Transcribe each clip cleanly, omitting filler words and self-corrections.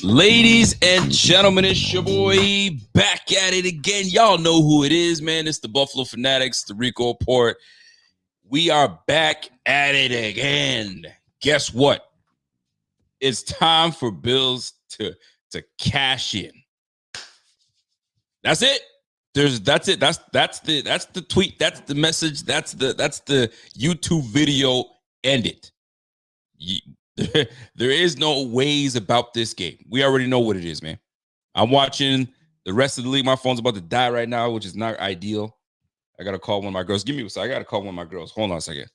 Ladies and gentlemen, it's your boy back at it again. Y'all know who it is, man. It's the Buffalo Fanatics, the Rico Report. We are back at it again. Guess what? It's time for Bills to cash in. That's it. That's it. That's the tweet. That's the message. That's the YouTube video. End it. There is no ways about this game. We already know what it is, man. I'm watching the rest of the league. My phone's about to die right now, which is not ideal. I gotta call one of my girls. I gotta call one of my girls. Hold on a second.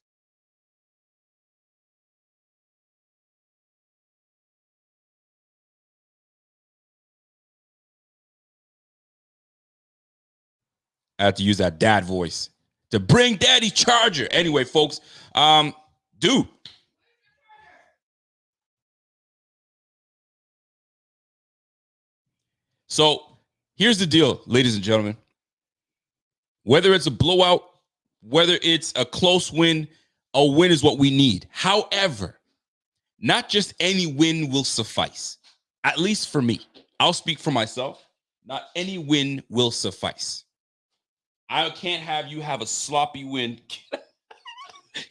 I have to use that dad voice to bring daddy charger. Anyway, folks, dude. So here's the deal, ladies and gentlemen. Whether it's a blowout, whether it's a close win, a win is what we need. However, not just any win will suffice. At least for me. I'll speak for myself. Not any win will suffice. I can't have you have a sloppy win.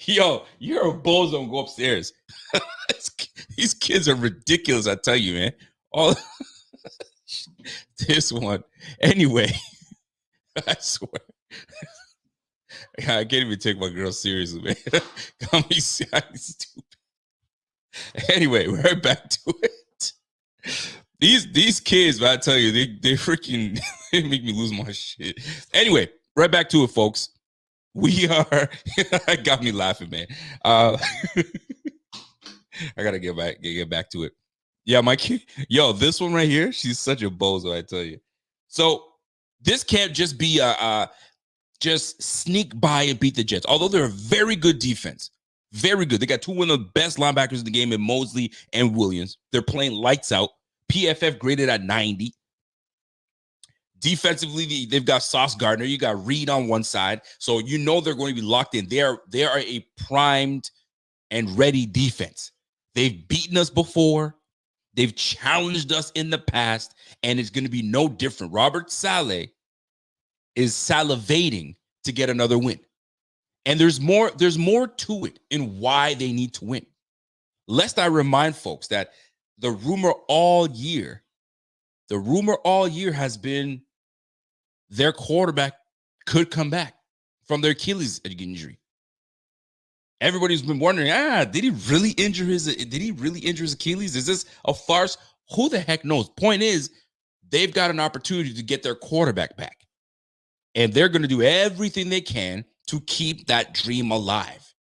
Yo, you're a bozo and go upstairs. These kids are ridiculous, I tell you, man. All this one. Anyway, I swear. I can't even take my girl seriously, man. Got me stupid. Anyway, we're right back to it. These kids, man, I tell you, they freaking they make me lose my shit. Anyway, right back to it, folks. We are it got me laughing, man. I gotta get back to it. Yeah, my kid. Yo, this one right here, she's such a bozo, I tell you. So this can't just be just sneak by and beat the Jets. Although they're a very good defense. Very good. They got two of the best linebackers in the game in Mosley and Williams. They're playing lights out. PFF graded at 90. Defensively, they've got Sauce Gardner. You got Reed on one side. So you know they're going to be locked in. They are a primed and ready defense. They've beaten us before. They've challenged us in the past. And it's going to be no different. Robert Saleh is salivating to get another win. And there's more to it in why they need to win. Lest I remind folks that the rumor all year has been their quarterback could come back from their Achilles injury. Everybody's been wondering, did he really injure his Achilles? Is this a farce? Who the heck knows? Point is, they've got an opportunity to get their quarterback back. And they're going to do everything they can to keep that dream alive.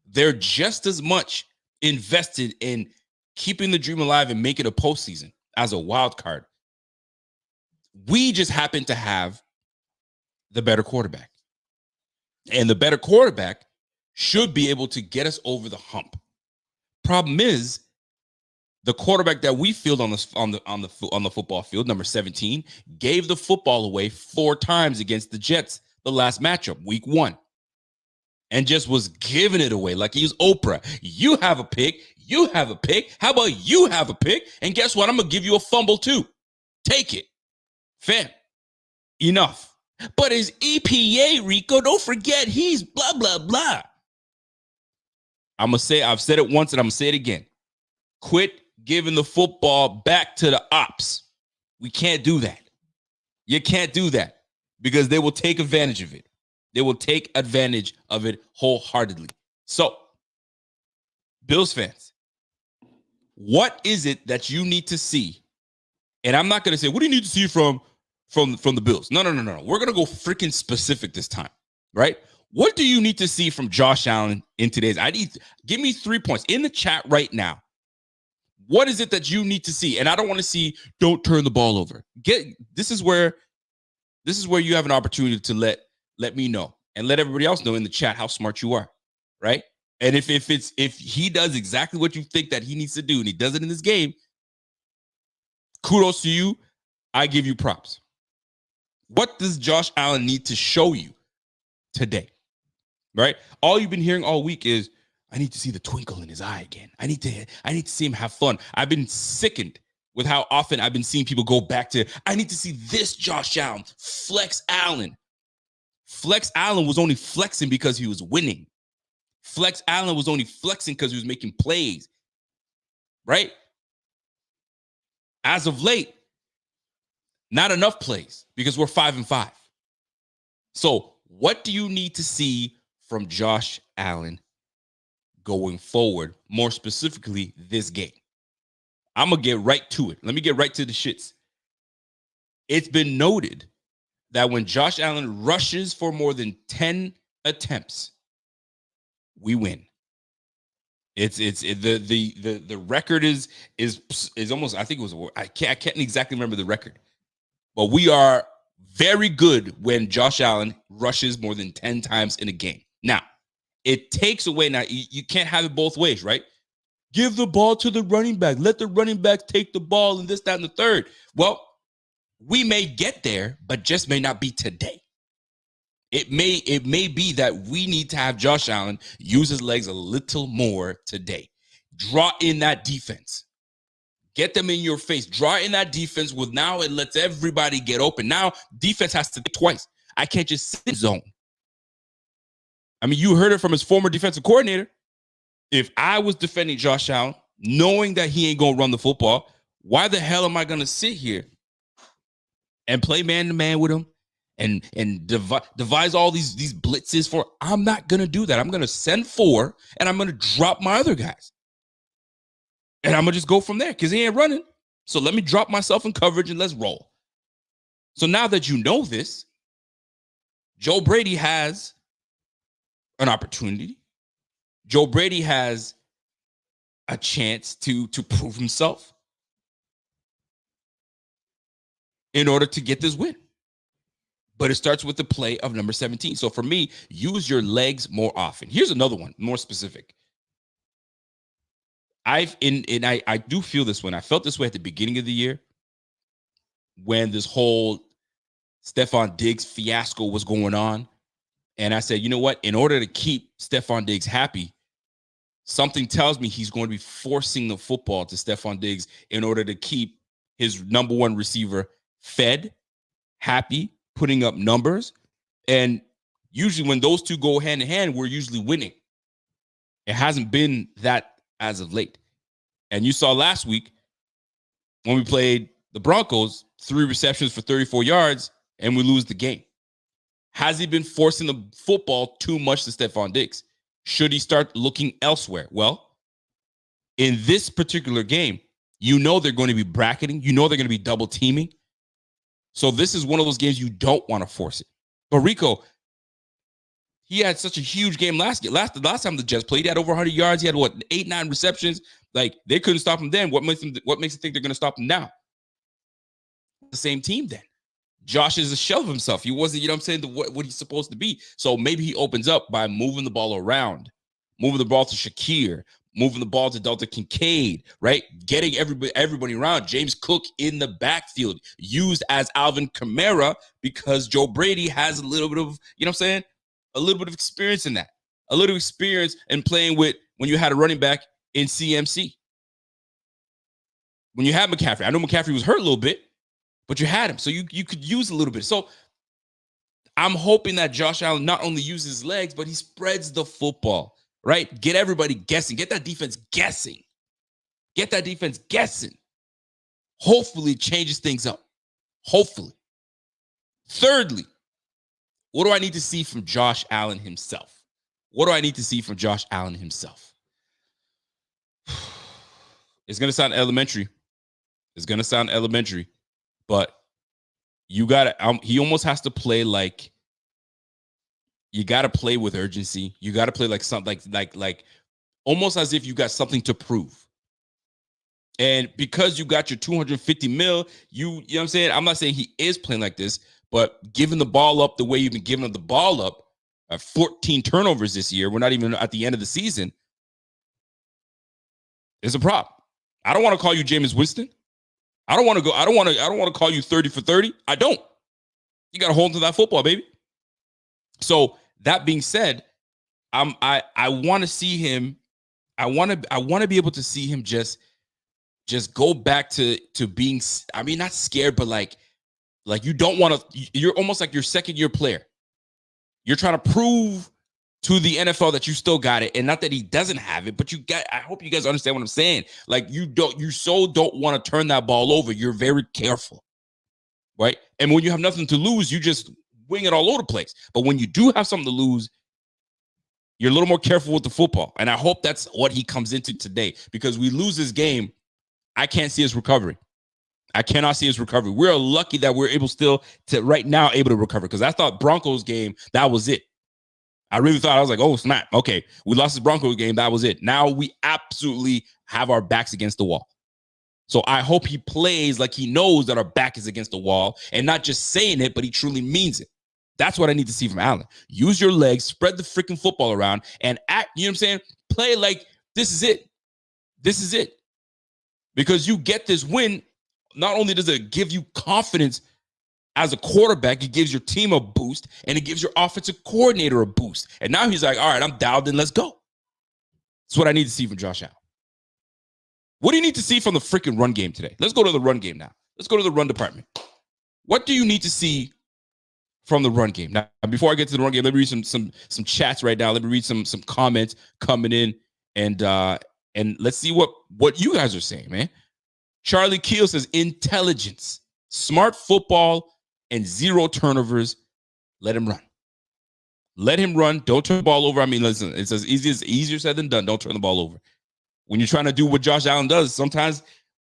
They're just as much invested in keeping the dream alive and making a postseason as a wild card. We just happen to have the better quarterback. And the better quarterback should be able to get us over the hump. Problem is, the quarterback that we field on the football field, number 17, gave the football away 4 times against the Jets the last matchup, week 1. And just was giving it away like he was Oprah. You have a pick. You have a pick. How about you have a pick? And guess what? I'm going to give you a fumble too. Take it. Fam. Enough. But his EPA, Rico, don't forget he's blah, blah, blah. I've said it once and I'm going to say it again. Quit giving the football back to the ops. We can't do that. You can't do that because they will take advantage of it. They will take advantage of it wholeheartedly. So, Bills fans, what is it that you need to see? And I'm not going to say, what do you need to see from the Bills? No. We're going to go freaking specific this time, right? What do you need to see from Josh Allen in today's? Give me 3 points in the chat right now. What is it that you need to see? And I don't want to see, don't turn the ball over. This is where you have an opportunity to let me know and let everybody else know in the chat how smart you are, right? And if he does exactly what you think that he needs to do and he does it in this game, kudos to you. I give you props. What does Josh Allen need to show you today, right? All you've been hearing all week is, I need to see the twinkle in his eye again. I need to see him have fun. I've been sickened with how often I've been seeing people go back to, I need to see this Josh Allen, Flex Allen. Flex Allen was only flexing because he was winning. Flex Allen was only flexing because he was making plays, right? As of late, not enough plays because we're 5-5. So what do you need to see from Josh Allen going forward, more specifically this game? I'm going to get right to it. Let me get right to the shits. It's been noted that when Josh Allen rushes for more than 10 attempts, we win. The record is almost, I think it was, I can't exactly remember the record, but we are very good when Josh Allen rushes more than 10 times in a game. Now, it takes away, now you can't have it both ways, right? Give the ball to the running back. Let the running back take the ball and this, that, and the third. Well, we may get there, but just may not be today. It may be that we need to have Josh Allen use his legs a little more today. Draw in that defense. Get them in your face. Draw in that defense with now it lets everybody get open. Now defense has to think twice. I can't just sit in zone. I mean, you heard it from his former defensive coordinator. If I was defending Josh Allen, knowing that he ain't going to run the football, why the hell am I going to sit here and play man-to-man with him and devise all these blitzes for? I'm not going to do that. I'm going to send 4, and I'm going to drop my other guys. And I'm going to just go from there because he ain't running. So let me drop myself in coverage and let's roll. So now that you know this, Joe Brady has an opportunity. Joe Brady has a chance to prove himself in order to get this win. But it starts with the play of number 17. So for me, use your legs more often. Here's another one, more specific. I do feel this one. I felt this way at the beginning of the year when this whole Stefon Diggs fiasco was going on. And I said, you know what? In order to keep Stefon Diggs happy, something tells me he's going to be forcing the football to Stefon Diggs in order to keep his number one receiver fed, happy, putting up numbers. And usually when those two go hand in hand, we're usually winning. It hasn't been that as of late. And you saw last week when we played the Broncos, 3 receptions for 34 yards, and we lose the game. Has he been forcing the football too much to Stefon Diggs? Should he start looking elsewhere? Well, in this particular game, you know they're going to be bracketing. You know they're going to be double teaming. So this is one of those games you don't want to force it. But Rico, he had such a huge game last time the Jets played. He had over 100 yards. He had 8-9 receptions. Like, they couldn't stop him then. What makes you think they're going to stop him now? The same team then. Josh is a shell of himself. He wasn't, what he's supposed to be. So maybe he opens up by moving the ball around, moving the ball to Shakir, moving the ball to Delta Kincaid, right? Getting everybody around. James Cook in the backfield, used as Alvin Kamara because Joe Brady has a little bit of, a little bit of experience in that. A little experience in playing with when you had a running back in CMC. When you had McCaffrey. I know McCaffrey was hurt a little bit, but you had him. So you could use a little bit. So I'm hoping that Josh Allen not only uses his legs, but he spreads the football, right? Get everybody guessing. Get that defense guessing. Hopefully it changes things up. Hopefully. Thirdly, what do I need to see from Josh Allen himself? It's going to sound elementary. But you got to, he almost has to play like, you got to play with urgency. You got to play like something like almost as if you got something to prove. And because you got your 250 mil, you know what I'm saying? I'm not saying he is playing like this, but giving the ball up the way you've been giving the ball up, 14 turnovers this year. We're not even at the end of the season. It's a problem. I don't want to call you Jameis Winston. I don't want to call you 30 for 30. I don't. You got to hold to that football, baby. So that being said, I want to see him I want to be able to see him just go back to being, I mean, not scared, but like you don't want to, you're almost like your second year player. You're trying to prove to the NFL that you still got it, and not that he doesn't have it, but I hope you guys understand what I'm saying. Like you don't want to turn that ball over. You're very careful, right? And when you have nothing to lose, you just wing it all over the place. But when you do have something to lose, you're a little more careful with the football. And I hope that's what he comes into today, because we lose this game, I can't see his recovery. I cannot see his recovery. We're lucky that we're able still to right now able to recover, because I thought Broncos game, that was it. I really thought, I was like, oh, snap. Okay, we lost the Broncos game. That was it. Now we absolutely have our backs against the wall. So I hope he plays like he knows that our back is against the wall and not just saying it, but he truly means it. That's what I need to see from Allen. Use your legs, spread the freaking football around, and act, you know what I'm saying? Play like this is it. This is it. Because you get this win, not only does it give you confidence as a quarterback, it gives your team a boost, and it gives your offensive coordinator a boost. And now he's like, all right, I'm dialed in, let's go. That's what I need to see from Josh Allen. What do you need to see from the freaking run game today? Let's go to the run game now. Let's go to the run department. What do you need to see from the run game? Now, before I get to the run game, let me read some chats right now. Let me read some comments coming in, and let's see what you guys are saying, man. Charlie Keel says intelligence, smart football, and 0 turnovers. Let him run. Let him run. Don't turn the ball over. I mean, listen, it's easier said than done. Don't turn the ball over. When you're trying to do what Josh Allen does, sometimes,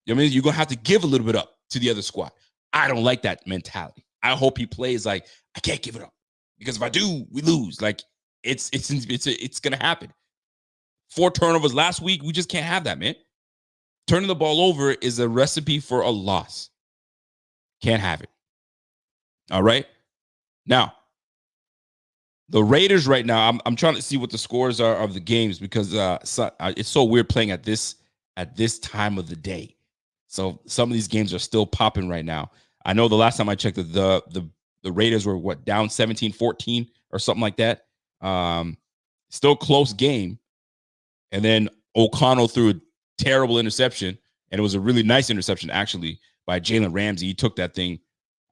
I mean, you're going to have to give a little bit up to the other squad. I don't like that mentality. I hope he plays like, I can't give it up, because if I do, we lose. Like it's going to happen. 4 turnovers last week. We just can't have that, man. Turning the ball over is a recipe for a loss. Can't have it. All right. Now, the Raiders right now, I'm trying to see what the scores are of the games, because it's so weird playing at this time of the day. So some of these games are still popping right now. I know the last time I checked, the Raiders were down 17-14 or something like that. Still close game. And then O'Connell threw a terrible interception, and it was a really nice interception actually by Jalen Ramsey. He took that thing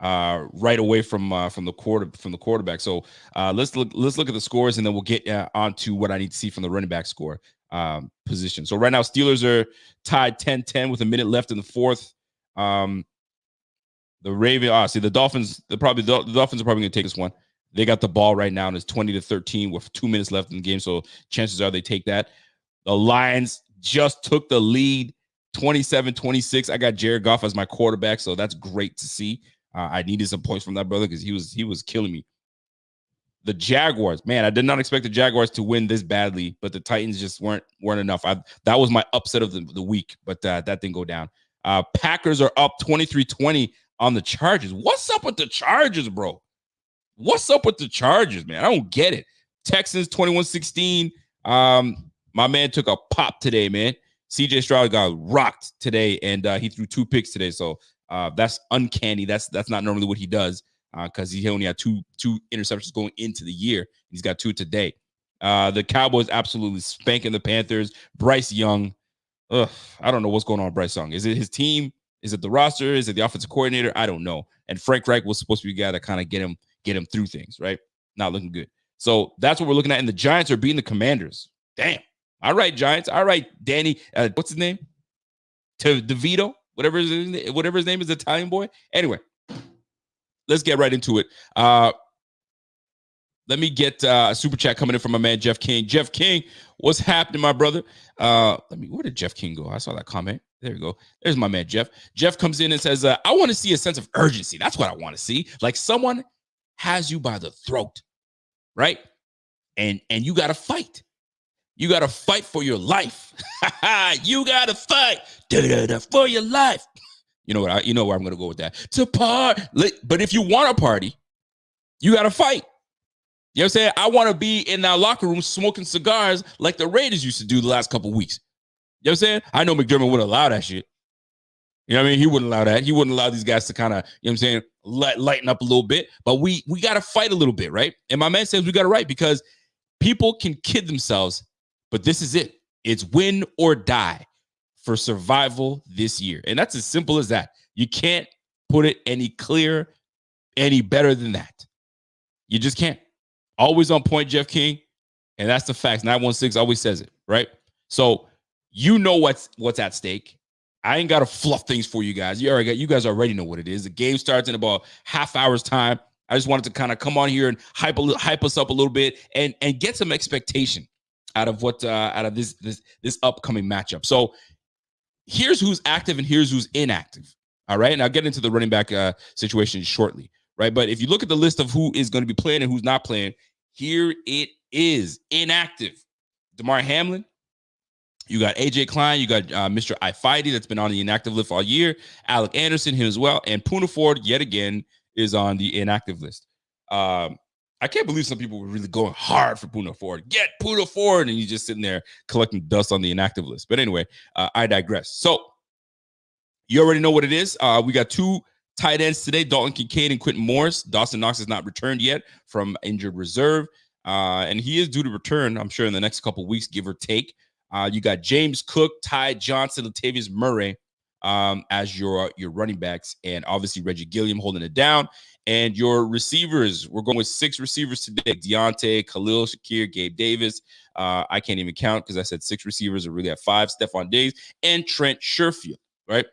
right away from the quarterback. So let's look at the scores, and then we'll get on to what I need to see from the running back score position. So right now, Steelers are tied 10-10 with a minute left in the fourth. The Ravens, the Dolphins. The Dolphins are probably going to take this one. They got the ball right now, and it's 20-13 with 2 minutes left in the game. So chances are they take that. The Lions just took the lead, 27-26. I got Jared Goff as my quarterback, so that's great to see. I needed some points from that brother, because he was killing me. The Jaguars, man, I did not expect the Jaguars to win this badly, but the Titans just weren't enough. That was my upset of the week, but that didn't go down. Packers are up 23-20 on the Chargers. What's up with the Chargers, bro? What's up with the Chargers, man? I don't get it. Texans 21-16. My man took a pop today, man. CJ Stroud got rocked today, and he threw 2 picks today. So that's uncanny. That's not normally what he does, because he only had two interceptions going into the year. He's got 2 today. The Cowboys absolutely spanking the Panthers. Bryce Young. I don't know what's going on with Bryce Young. Is it his team? Is it the roster? Is it the offensive coordinator? I don't know. And Frank Reich was supposed to be the guy to kind of get him through things, right? Not looking good. So that's what we're looking at. And the Giants are beating the Commanders. Damn. All right, Giants. All right, Danny. What's his name? DeVito. Whatever his name is, Italian boy. Anyway, let's get right into it. Let me get a super chat coming in from my man Jeff King. Jeff King, what's happening, my brother? Where did Jeff King go? I saw that comment. There we go. There's my man Jeff. Jeff comes in and says, I want to see a sense of urgency. That's what I want to see. Like someone has you by the throat, right? And you got to fight. You got to fight for your life. You got to fight for your life. You know where I'm going to go with that. To party. But if you want to party, you got to fight. You know what I'm saying? I want to be in our locker room smoking cigars like the Raiders used to do the last couple of weeks. You know what I'm saying? I know McDermott wouldn't allow that shit. You know what I mean? He wouldn't allow that. He wouldn't allow these guys to kind of, you know what I'm saying, lighten up a little bit. But we got to fight a little bit, right? And my man says we got to fight because people can kid themselves, but this is it. It's win or die for survival this year. And that's as simple as that. You can't put it any clearer, any better than that. You just can't. Always on point, Jeff King. And that's the facts. 916 always says it, right? So you know what's at stake. I ain't got to fluff things for you guys. You guys already know what it is. The game starts in about half hour's time. I just wanted to kind of come on here and hype us up a little bit and get some expectation out of this upcoming matchup. So here's who's active and here's who's inactive. All right. And I'll get into the running back situation shortly. Right. But if you look at the list of who is going to be playing and who's not playing, here it is. Inactive. Damar Hamlin. You got AJ Klein. You got Mr. Ifeidi that's been on the inactive list all year. Alec Anderson, him as well. And Poona Ford, yet again, is on the inactive list. I can't believe some people were really going hard for Poona Ford. Get Poona Ford. And you're just sitting there collecting dust on the inactive list. But anyway, I digress. So you already know what it is. We got two tight ends today, Dalton Kincaid and Quentin Morris. Dawson Knox has not returned yet from injured reserve. And he is due to return, I'm sure, in the next couple of weeks, give or take. You got James Cook, Ty Johnson, Latavius Murray as your running backs, and obviously Reggie Gilliam holding it down. And your receivers, we're going with 6 receivers today: Deontay, Khalil Shakir, Gabe Davis. I can't even count because I said 6 receivers. I really have 5: Stephon Diggs and Trent Sherfield, right?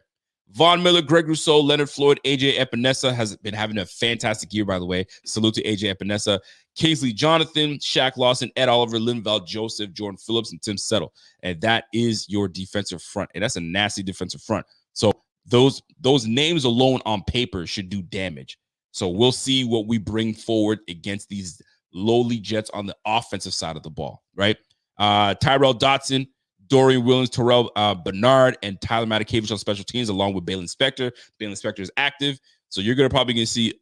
Von Miller, Greg Rousseau, Leonard Floyd, AJ Epinesa has been having a fantastic year, by the way. Salute to AJ Epinesa. Kingsley Jonathan, Shaq Lawson, Ed Oliver, Linval Joseph, Jordan Phillips, and Tim Settle. And that is your defensive front. And that's a nasty defensive front. So those names alone on paper should do damage. So we'll see what we bring forward against these lowly Jets on the offensive side of the ball, right? Tyrell Dotson, Dorian Williams, Terrell Bernard, and Tyler Matakevich on special teams, along with Balen Spector. Balen Spector is active. So you're probably going to see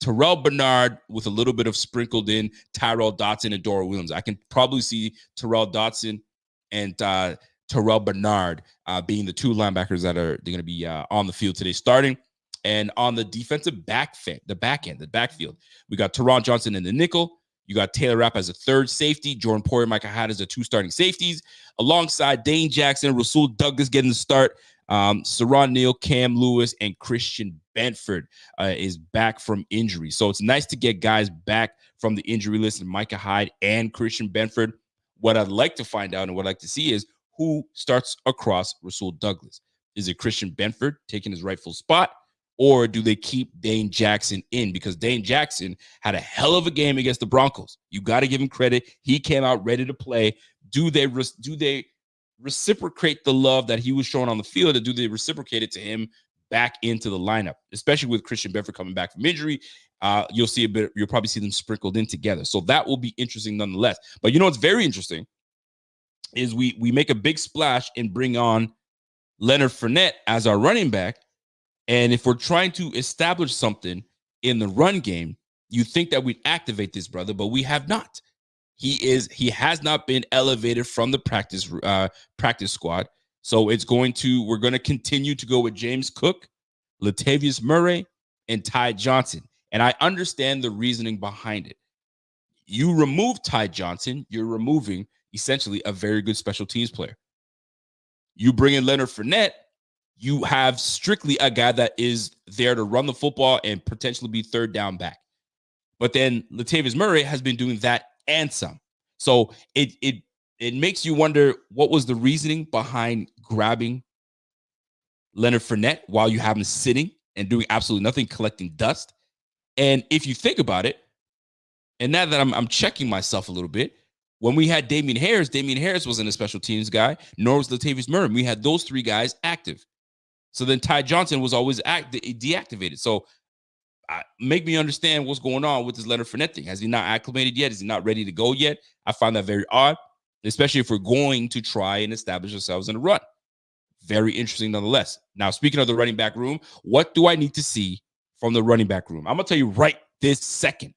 Terrell Bernard with a little bit of sprinkled in Tyrell Dotson and Dorian Williams. I can probably see Terrell Dotson and Terrell Bernard being the 2 linebackers that are going to be on the field today starting. And on the defensive backfield, we got Teron Johnson in the nickel. You got Taylor Rapp as a 3rd safety. Jordan Poyer, Micah Hyde as the 2 starting safeties, alongside Dane Jackson, Rasul Douglas getting the start. Saron Neal, Cam Lewis, and Christian Benford is back from injury. So it's nice to get guys back from the injury list, and Micah Hyde and Christian Benford. What I'd like to find out and what I'd like to see is who starts across Rasul Douglas. Is it Christian Benford taking his rightful spot? Or do they keep Dane Jackson in? Because Dane Jackson had a hell of a game against the Broncos. You got to give him credit. He came out ready to play. Do they reciprocate the love that he was showing on the field, or do they reciprocate it to him back into the lineup? Especially with Christian Benford coming back from injury, you'll probably see them sprinkled in together. So that will be interesting nonetheless. But you know what's very interesting is we make a big splash and bring on Leonard Fournette as our running back. And if we're trying to establish something in the run game, you think that we'd activate this brother, but we have not. He has not been elevated from the practice squad. So we're going to continue to go with James Cook, Latavius Murray, and Ty Johnson. And I understand the reasoning behind it. You remove Ty Johnson, you're removing essentially a very good special teams player. You bring in Leonard Fournette, you have strictly a guy that is there to run the football and potentially be 3rd down back. But then Latavius Murray has been doing that and some. So it makes you wonder, what was the reasoning behind grabbing Leonard Fournette while you have him sitting and doing absolutely nothing, collecting dust? And if you think about it, and now that I'm checking myself a little bit, when we had Damian Harris wasn't a special teams guy, nor was Latavius Murray. We had those 3 guys active. So then Ty Johnson was always deactivated. So make me understand what's going on with this Leonard Fournette thing. Has he not acclimated yet? Is he not ready to go yet? I find that very odd, especially if we're going to try and establish ourselves in a run. Very interesting nonetheless. Now, speaking of the running back room, what do I need to see from the running back room? I'm going to tell you right this second.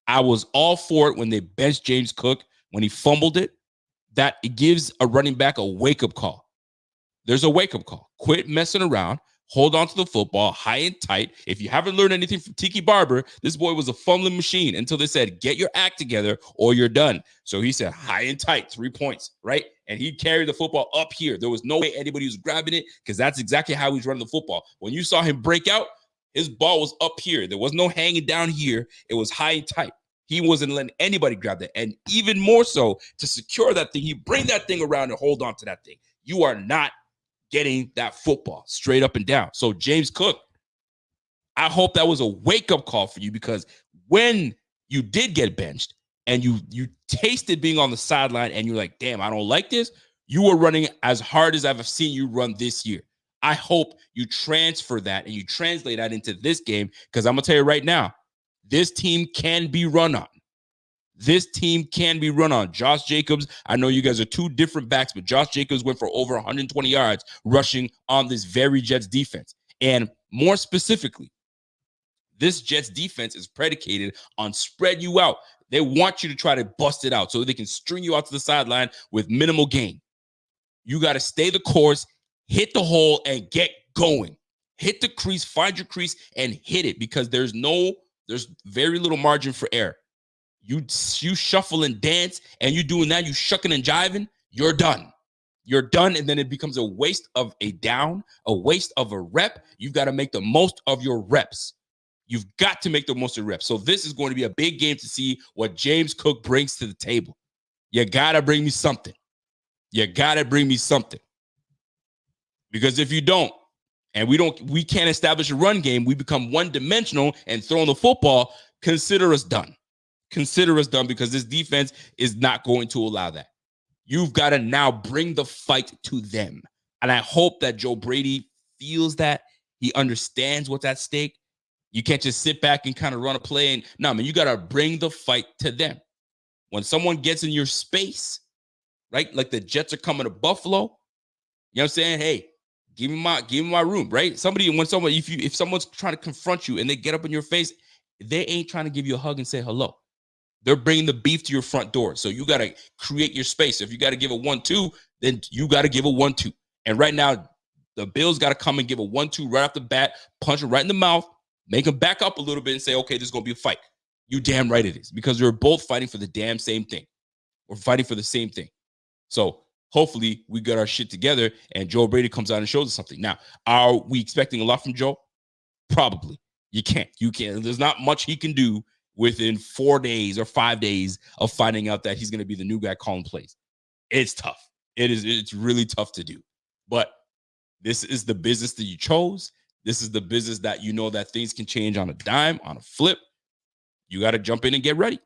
I was all for it when they benched James Cook, when he fumbled it, that it gives a running back a wake-up call. There's a wake-up call. Quit messing around. Hold on to the football, high and tight. If you haven't learned anything from Tiki Barber, this boy was a fumbling machine until they said, get your act together or you're done. So he said, high and tight, 3 points, right? and he carried the football up here. There was no way anybody was grabbing it because that's exactly how he's running the football. When you saw him break out, his ball was up here. There was no hanging down here. It was high and tight. He wasn't letting anybody grab that. And even more so, to secure that thing, he bring that thing around and hold on to that thing. You are not getting that football straight up and down. So James Cook, I hope that was a wake-up call for you, because when you did get benched and you tasted being on the sideline and you're like, damn, I don't like this, you were running as hard as I've seen you run this year. I hope you transfer that and you translate that into this game, because I'm going to tell you right now, this team can be run on. This team can be run on. Josh Jacobs, I know you guys are two different backs, but Josh Jacobs went for over 120 yards rushing on this very Jets defense. And more specifically, this Jets defense is predicated on spread you out. They want you to try to bust it out so they can string you out to the sideline with minimal gain. You got to stay the course, hit the hole, and get going. Hit the crease, find your crease, and hit it, because there's very little margin for error. You shuffle and dance, and you doing that, you shucking and jiving, you're done. You're done, and then it becomes a waste of a down, a waste of a rep. You've got to make the most of your reps. You've got to make the most of your reps. So this is going to be a big game to see what James Cook brings to the table. You got to bring me something. You got to bring me something. Because if you don't, and we can't establish a run game, we become one-dimensional and throwing the football, consider us done. Consider us done, because this defense is not going to allow that. You've got to now bring the fight to them. And I hope that Joe Brady feels that. He understands what's at stake. You can't just sit back and kind of run a play. You got to bring the fight to them. When someone gets in your space, right, like the Jets are coming to Buffalo, you know what I'm saying? Hey, give me my room, right? If someone's trying to confront you and they get up in your face, they ain't trying to give you a hug and say hello. They're bringing the beef to your front door. So you got to create your space. If you got to give a 1-2, then you got to give a 1-2. And right now, the Bills got to come and give a 1-2 right off the bat, punch him right in the mouth, make him back up a little bit and say, okay, this is going to be a fight. You damn right it is, because we're both fighting for the damn same thing. We're fighting for the same thing. So hopefully we get our shit together and Joe Brady comes out and shows us something. Now, are we expecting a lot from Joe? Probably. You can't. There's not much he can do within 4 days or 5 days of finding out that he's going to be the new guy calling plays. It's tough. It's really tough to do. But this is the business that you chose. This is the business that you know that things can change on a dime, on a flip. You got to jump in and get ready.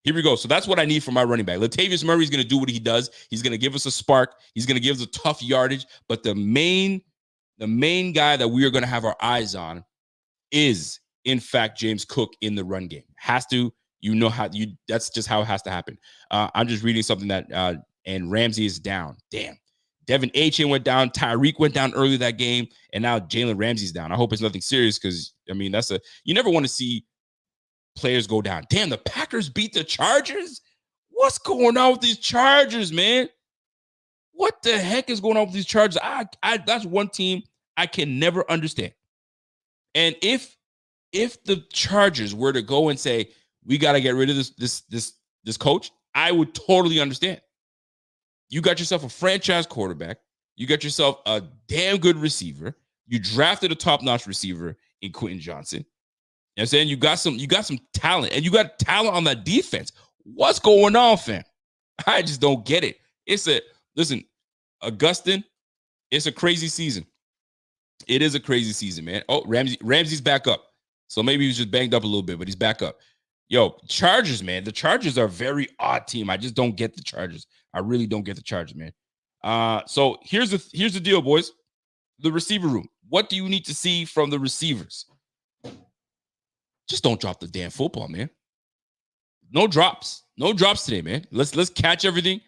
Here we go. So that's what I need for my running back. Latavius Murray is going to do what he does. He's going to give us a spark. He's going to give us a tough yardage. But the main guy that we are going to have our eyes on is, in fact, James Cook in the run game. Has to, that's just how it has to happen. I'm just reading something that, and Ramsey is down. Damn. Devin Achane went down. Tyreek went down early that game. And now Jalen Ramsey's down. I hope it's nothing serious, because, you never want to see players go down. Damn, the Packers beat the Chargers? What's going on with these Chargers, man? What the heck is going on with these Chargers? That's one team I can never understand. And if the Chargers were to go and say, we got to get rid of this coach, I would totally understand. You got yourself a franchise quarterback. You got yourself a damn good receiver. You drafted a top-notch receiver in Quentin Johnson. You know what I'm saying? You got some talent, and you got talent on that defense. What's going on, fam? I just don't get it. Listen, Augustine, it's a crazy season. It is a crazy season, man. Oh, Ramsey's back up. So maybe he was just banged up a little bit, but he's back up. Yo, Chargers, man. The Chargers are a very odd team. I just don't get the Chargers. I really don't get the Chargers, man. So here's the deal, boys. The receiver room. What do you need to see from the receivers? Just don't drop the damn football, man. No drops. No drops today, man. Let's catch everything.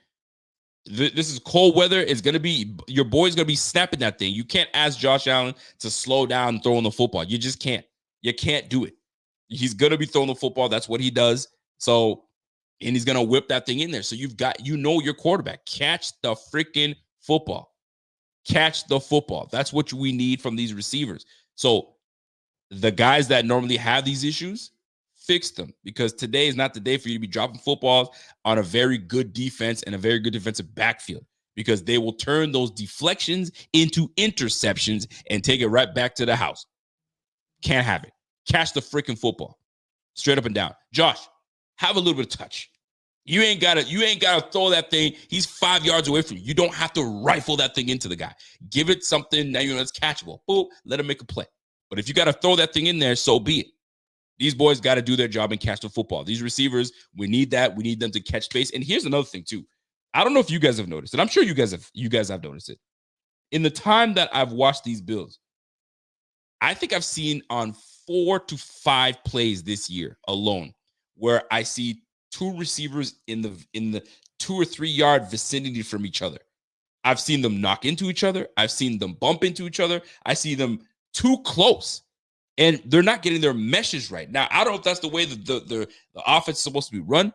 This is cold weather. It's going to be, your boy's going to be snapping that thing. You can't ask Josh Allen to slow down and throwing the football. You just can't. You can't do it. He's going to be throwing the football. That's what he does. So, and he's going to whip that thing in there. So your quarterback. Catch the freaking football. Catch the football. That's what we need from these receivers. So the guys that normally have these issues, fix them, because today is not the day for you to be dropping footballs on a very good defense and a very good defensive backfield, because they will turn those deflections into interceptions and take it right back to the house. Can't have it. Catch the freaking football straight up and down. Josh, have a little bit of touch. You ain't gotta throw that thing. He's 5 yards away from you. You don't have to rifle that thing into the guy. Give it something that you know that's catchable. Boom, let him make a play. But if you gotta throw that thing in there, so be it. These boys got to do their job and catch the football. These receivers, we need that. We need them to catch space. And here's another thing too. I don't know if you guys have noticed, and I'm sure you guys have noticed it. In the time that I've watched these Bills, I think I've seen on 4 to 5 plays this year alone where I see two receivers in the 2 or 3 yard vicinity from each other. I've seen them knock into each other. I've seen them bump into each other. I see them too close, and they're not getting their meshes right. Now, I don't know if that's the way that the offense is supposed to be run.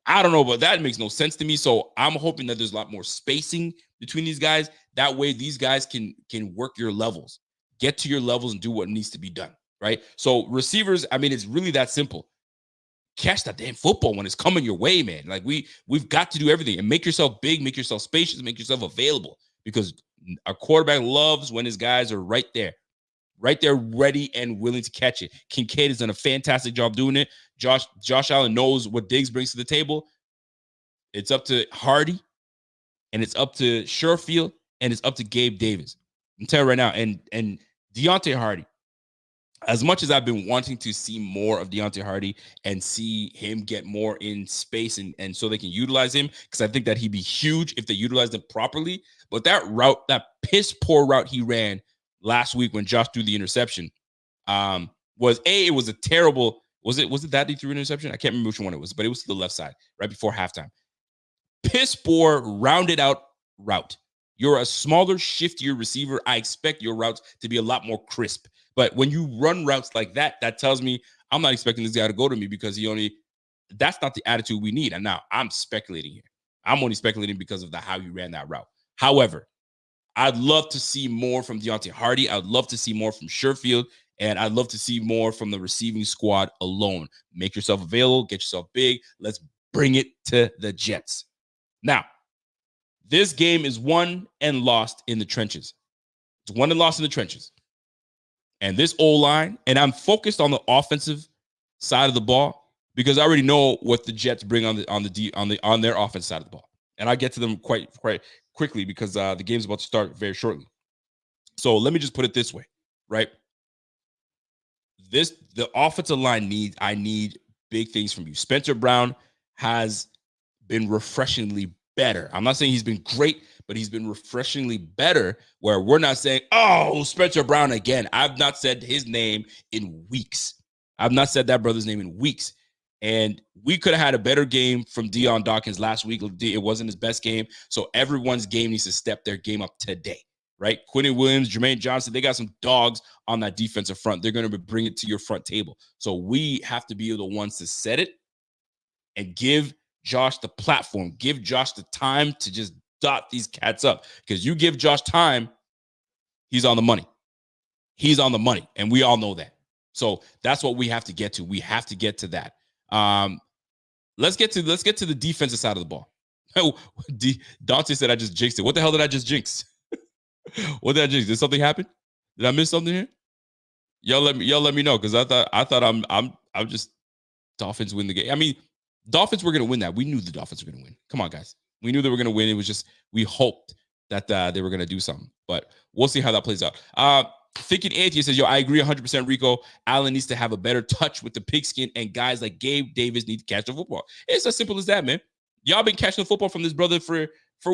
I don't know, but that makes no sense to me. So I'm hoping that there's a lot more spacing between these guys. That way, these guys can work your levels, get to your levels, and do what needs to be done, right? So receivers, I mean, it's really that simple. Catch that damn football when it's coming your way, man. Like we've got to do everything and make yourself big, make yourself spacious, make yourself available, because a quarterback loves when his guys are right there, ready and willing to catch it. Kincaid has done a fantastic job doing it. Josh Allen knows what Diggs brings to the table. It's up to Hardy, and it's up to Sherfield, and it's up to Gabe Davis. I'm telling you right now, and Deontay Hardy. As much as I've been wanting to see more of Deontay Hardy and see him get more in space and so they can utilize him, because I think that he'd be huge if they utilized him properly. But that route, that piss poor route he ran last week when Josh threw the interception, it was a terrible. Was it that he threw an interception? I can't remember which one it was, but it was to the left side right before halftime. Piss poor, rounded out route. You're a smaller, shiftier receiver. I expect your routes to be a lot more crisp. But when you run routes like that, that tells me I'm not expecting this guy to go to me, because that's not the attitude we need. And now I'm speculating here. I'm only speculating because of how he ran that route. However, I'd love to see more from Deontay Hardy. I'd love to see more from Sherfield. And I'd love to see more from the receiving squad alone. Make yourself available. Get yourself big. Let's bring it to the Jets. Now, this game is won and lost in the trenches. It's won and lost in the trenches. And this O-line, and I'm focused on the offensive side of the ball, because I already know what the Jets bring on their offense side of the ball. And I get to them quite quickly, because the game's about to start very shortly. So let me just put it this way, right? The offensive line I need big things from you. Spencer Brown has been refreshingly better. I'm not saying he's been great, but he's been refreshingly better, where we're not saying, oh, Spencer Brown again. I've not said his name in weeks. I've not said that brother's name in weeks. And we could have had a better game from Dion Dawkins last week. It wasn't his best game. So everyone's game needs to step their game up today, right? Quentin Williams, Jermaine Johnson, they got some dogs on that defensive front. They're going to bring it to your front table. So we have to be the ones to set it and give Josh the platform. Give Josh the time to just dot these cats up, because you give Josh time, he's on the money. He's on the money, and we all know that. So that's what we have to get to. We have to get to that. Let's get to the defensive side of the ball. Dante said I just jinxed it. What the hell did I just jinx? What did I jinx? Did something happen? Did I miss something here? Y'all let me know, because I thought I'm just Dolphins win the game. I mean, Dolphins were going to win that. We knew the Dolphins were going to win. Come on, guys. We knew they were going to win. It was just we hoped that they were going to do something. But we'll see how that plays out. Thinking Anthony says, yo, I agree 100%, Rico. Allen needs to have a better touch with the pigskin, and guys like Gabe Davis need to catch the football. It's as simple as that, man. Y'all been catching the football from this brother for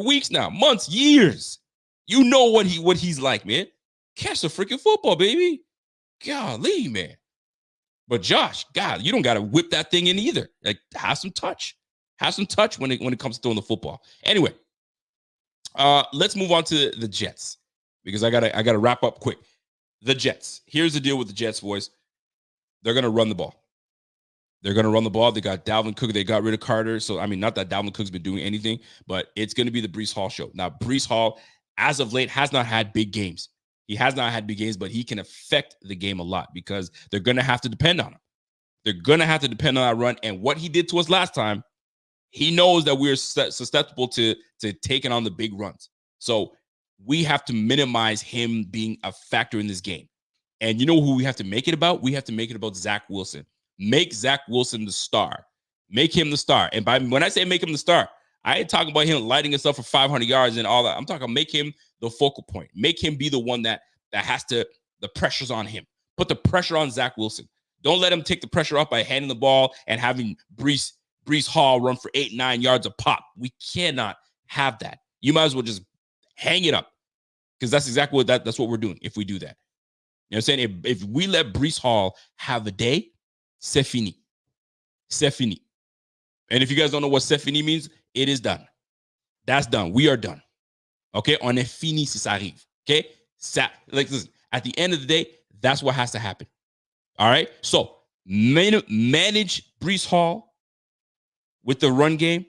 weeks now, months, years. You know what he's like, man. Catch the freaking football, baby. Golly, man. But Josh, God, you don't got to whip that thing in either. Like, have some touch. Have some touch when it comes to throwing the football. Anyway, let's move on to the Jets, because I gotta wrap up quick. The Jets. Here's the deal with the Jets, boys. They're gonna run the ball. They're gonna run the ball. They got Dalvin Cook. They got rid of Carter. So I mean, not that Dalvin Cook's been doing anything, but it's gonna be the Breece Hall show. Now, Breece Hall, as of late, has not had big games. He has not had big games, but he can affect the game a lot, because they're gonna have to depend on him. They're going to have to depend on that run. And what he did to us last time, he knows that we're susceptible to taking on the big runs. So we have to minimize him being a factor in this game. And you know who we have to make it about? We have to make it about Zach Wilson. Make Zach Wilson the star. Make him the star. And when I say make him the star, I ain't talking about him lighting himself for 500 yards and all that. I'm talking make him the focal point. Make him be the one that has to, the pressure's on him. Put the pressure on Zach Wilson. Don't let him take the pressure off by handing the ball and having Breece Hall run for 8-9 yards a pop. We cannot have that. You might as well just hang it up, because that's exactly that's what we're doing if we do that. You know what I'm saying? If we let Breece Hall have a day, c'est fini. C'est fini. And if you guys don't know what c'est fini means, it is done. That's done. We are done. Okay? On est fini si ça arrive. Okay? Like, listen, at the end of the day, that's what has to happen. All right? So, manage Breece Hall with the run game.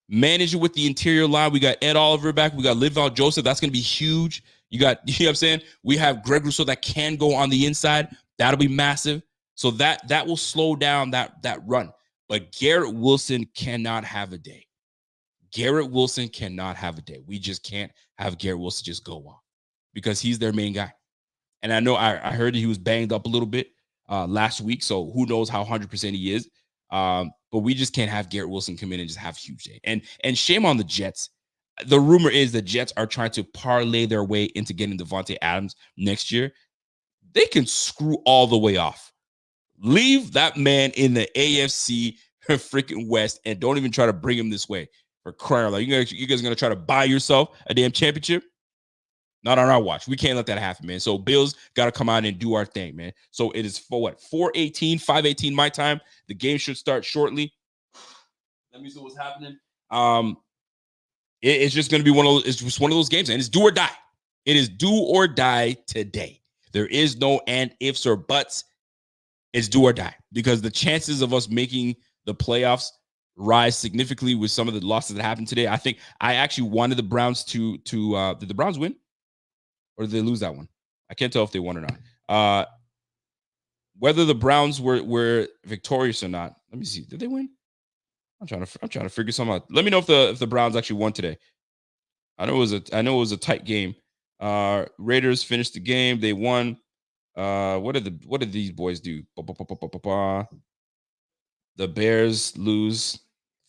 Manage it with the interior line. We got Ed Oliver back. We got Linval Joseph. That's going to be huge. You know what I'm saying? We have Greg Rousseau that can go on the inside. That'll be massive. So that will slow down that run. But Garrett Wilson cannot have a day. Garrett Wilson cannot have a day. We just can't have Garrett Wilson just go off, because he's their main guy. And I know I heard he was banged up a little bit last week, so who knows how 100% he is. But we just can't have Garrett Wilson come in and just have a huge day. And shame on the Jets. The rumor is the Jets are trying to parlay their way into getting Davante Adams next year. They can screw all the way off. Leave that man in the AFC freaking West and don't even try to bring him this way. For crying out loud. You guys are going to try to buy yourself a damn championship? Not on our watch. We can't let that happen, man. So Bills got to come out and do our thing, man. So it is for what? 4:18, 5:18 my time. The game should start shortly. Let me see what's happening. It's just going to be it's just one of those games, and it's do or die. It is do or die today. There is no and ifs or buts. It's do or die, because the chances of us making the playoffs rise significantly with some of the losses that happened today. I think I actually wanted the Browns to did the Browns win? Or did they lose that one? I can't tell if they won or not. Whether the Browns were victorious or not. Let me see. Did they win? I'm trying to figure something out. Let me know if the Browns actually won today. I know it was a tight game. Raiders finished the game. They won. What did these boys do? The Bears lose.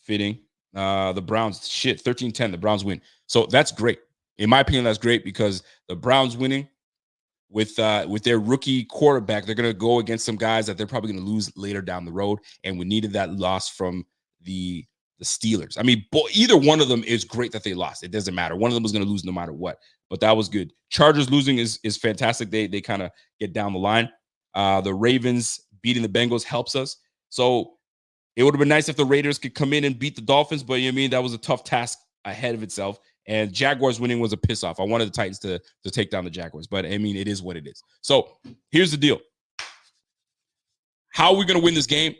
Fitting. The Browns 13-10. The Browns win. So that's great. In my opinion, that's great, because the Browns winning with their rookie quarterback, they're going to go against some guys that they're probably going to lose later down the road. And we needed that loss from the Steelers. I mean, either one of them is great that they lost. It doesn't matter. One of them was going to lose no matter what. But that was good. Chargers losing is fantastic. They kind of get down the line. The Ravens beating the Bengals helps us. So it would have been nice if the Raiders could come in and beat the Dolphins, but you know, that was a tough task ahead of itself. And Jaguars winning was a piss off. I wanted the Titans to take down the Jaguars, but I mean, it is what it is. So here's the deal. How are we going to win this game?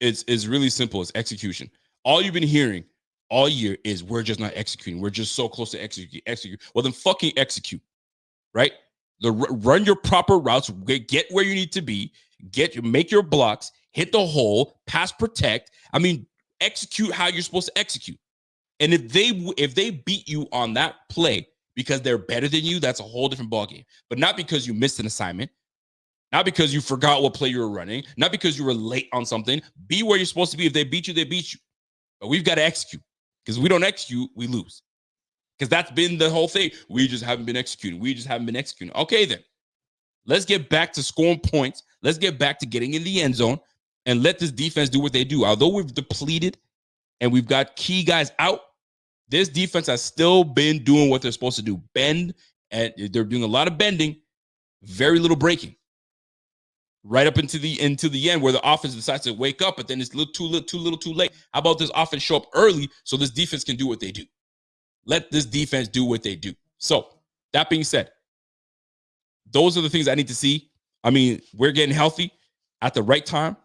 It's really simple. It's execution. All you've been hearing all year is we're just not executing. We're just so close to execute. Well, then fucking execute, right? Run your proper routes. Get where you need to be. Make your blocks. Hit the hole. Pass protect. I mean, execute how you're supposed to execute. And if they beat you on that play because they're better than you, that's a whole different ballgame. But not because you missed an assignment, not because you forgot what play you were running, not because you were late on something. Be where you're supposed to be. If they beat you, they beat you. But we've got to execute, because if we don't execute, we lose. Because that's been the whole thing. We just haven't been executing. Okay, then. Let's get back to scoring points. Let's get back to getting in the end zone and let this defense do what they do. Although we've depleted and we've got key guys out, this defense has still been doing what they're supposed to do. Bend, and they're doing a lot of bending, very little breaking. Right up into the end, where the offense decides to wake up, but then it's too little, too late. How about this offense show up early so this defense can do what they do? Let this defense do what they do. So, that being said, those are the things I need to see. I mean, we're getting healthy at the right time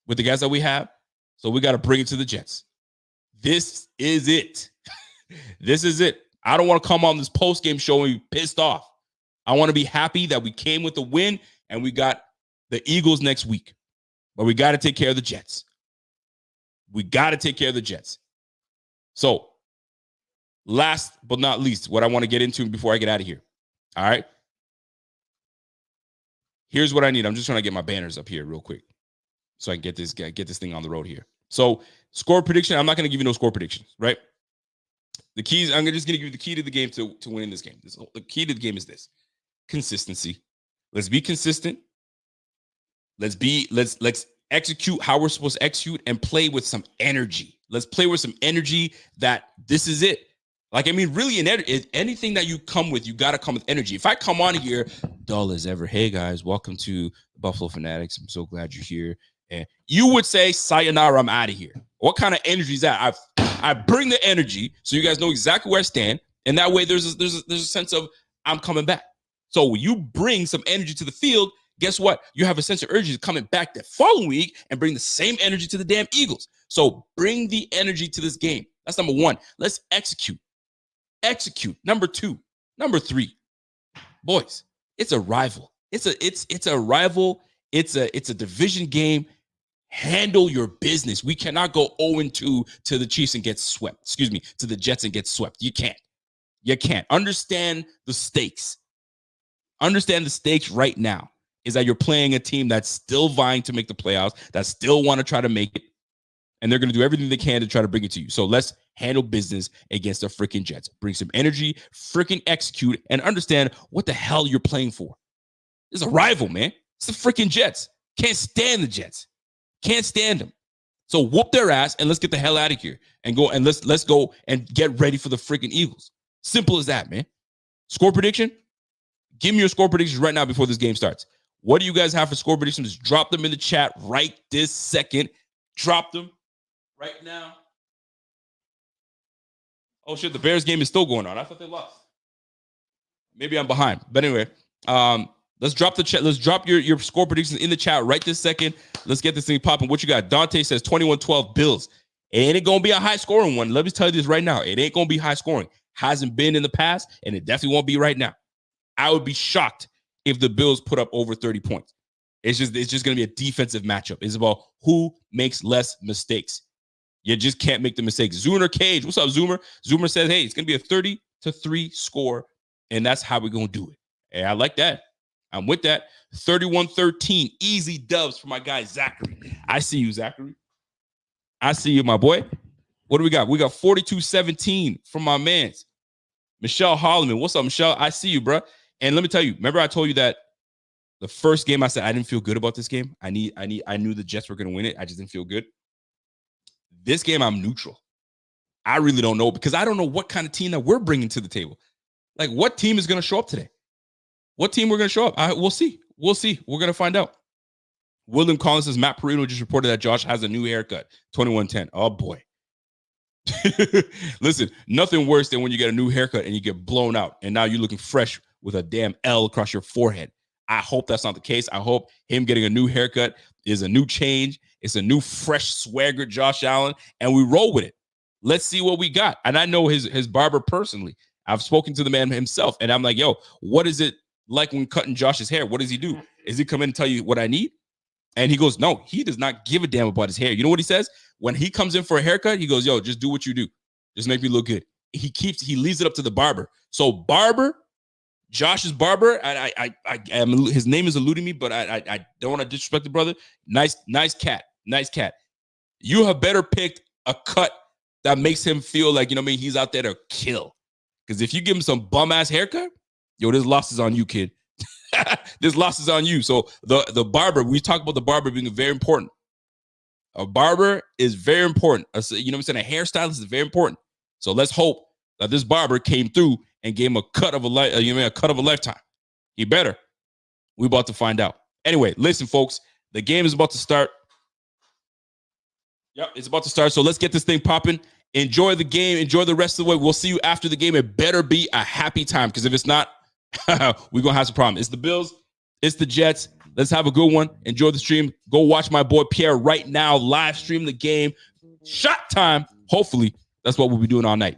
with the guys that we have. So we got to bring it to the Jets. This is it. This is it. I don't want to come on this post-game show and be pissed off. I want to be happy that we came with the win and we got the Eagles next week. But we got to take care of the Jets. We got to take care of the Jets. So, last but not least, what I want to get into before I get out of here. All right. Here's what I need. I'm just trying to get my banners up here real quick so I can get this thing on the road here. So, score prediction. I'm not going to give you no score predictions, right? The keys, I'm just going to give you the key to the game to winning this game. The key to the game is this: consistency. Let's be consistent. Let's execute how we're supposed to execute and play with some energy. Let's play with some energy that this is it. Like, I mean, really, anything that you come with, you got to come with energy. If I come on here, dull as ever, hey, guys, welcome to Buffalo Fanatics. I'm so glad you're here. And you would say, sayonara, I'm out of here. What kind of energy is that? I bring the energy so you guys know exactly where I stand. And that way there's a sense of I'm coming back. So when you bring some energy to the field, guess what? You have a sense of urgency coming back that following week and bring the same energy to the damn Eagles. So bring the energy to this game. That's number one. Let's execute. Number two. Number three. Boys, it's a rival. It's a rival. It's a division game. Handle your business. We cannot go 0-2 to the Chiefs and get swept. Excuse me, to the Jets and get swept. You can't. Understand the stakes. Understand the stakes right now is that you're playing a team that's still vying to make the playoffs, that still want to try to make it, and they're going to do everything they can to try to bring it to you. So let's handle business against the freaking Jets. Bring some energy, freaking execute, and understand what the hell you're playing for. It's a rival, man. It's the freaking Jets. Can't stand the Jets. Can't stand them. So whoop their ass and let's get the hell out of here and go and let's go and get ready for the freaking Eagles. Simple as that, man. Score prediction? Give me your score predictions right now before this game starts. What do you guys have for score predictions? Just drop them in the chat right this second. Drop them right now. Oh shit, the Bears game is still going on. I thought they lost. Maybe I'm behind. But anyway, let's drop the chat. Let's drop your score predictions in the chat right this second. Let's get this thing popping. What you got? Dante says 21-12 Bills. It ain't going to be a high scoring one. Let me tell you this right now. It ain't going to be high scoring. Hasn't been in the past, and it definitely won't be right now. I would be shocked if the Bills put up over 30 points. It's just going to be a defensive matchup. It's about who makes less mistakes. You just can't make the mistakes. Zoomer Cage, what's up, Zoomer? Zoomer says, hey, it's going to be a 30-3 score, and that's how we're going to do it. Hey, I like that. I'm with that. 31-13, easy dubs for my guy, Zachary. I see you, Zachary. I see you, my boy. What do we got? We got 42-17 from my mans. Michelle Holloman. What's up, Michelle? I see you, bro. And let me tell you, remember I told you that the first game I said I didn't feel good about this game. I knew the Jets were going to win it. I just didn't feel good. This game, I'm neutral. I really don't know because I don't know what kind of team that we're bringing to the table. Like, what team is going to show up today? What team we're going to show up? We'll see. We'll see. We're going to find out. William Collins says Matt Perino just reported that Josh has a new haircut. 21-10. Oh, boy. Listen, nothing worse than when you get a new haircut and you get blown out and now you're looking fresh with a damn L across your forehead. I hope that's not the case. I hope him getting a new haircut is a new change. It's a new fresh swagger, Josh Allen, and we roll with it. Let's see what we got. And I know his barber personally. I've spoken to the man himself, and I'm like, yo, what is it like when cutting Josh's hair? What does he do? Is he come in and tell you what I need? And he goes, no, he does not give a damn about his hair. You know what he says? When he comes in for a haircut, he goes, yo, just do what you do. Just make me look good. He leaves it up to the barber. So barber, Josh's barber, his name is eluding me, but I don't want to disrespect the brother. Nice cat. You have better picked a cut that makes him feel like, you know what I mean, he's out there to kill. Because if you give him some bum-ass haircut, yo, this loss is on you, kid. This loss is on you. So the barber, we talk about the barber being very important. A barber is very important. You know what I'm saying? A hairstylist is very important. So let's hope that this barber came through and gave him a cut of a lifetime. He better. We're about to find out. Anyway, listen, folks, the game is about to start. Yep, it's about to start. So let's get this thing popping. Enjoy the game. Enjoy the rest of the way. We'll see you after the game. It better be a happy time because if it's not, we're going to have some problems. It's the Bills. It's the Jets. Let's have a good one. Enjoy the stream. Go watch my boy Pierre right now. Live stream the game. Shot time. Hopefully, that's what we'll be doing all night.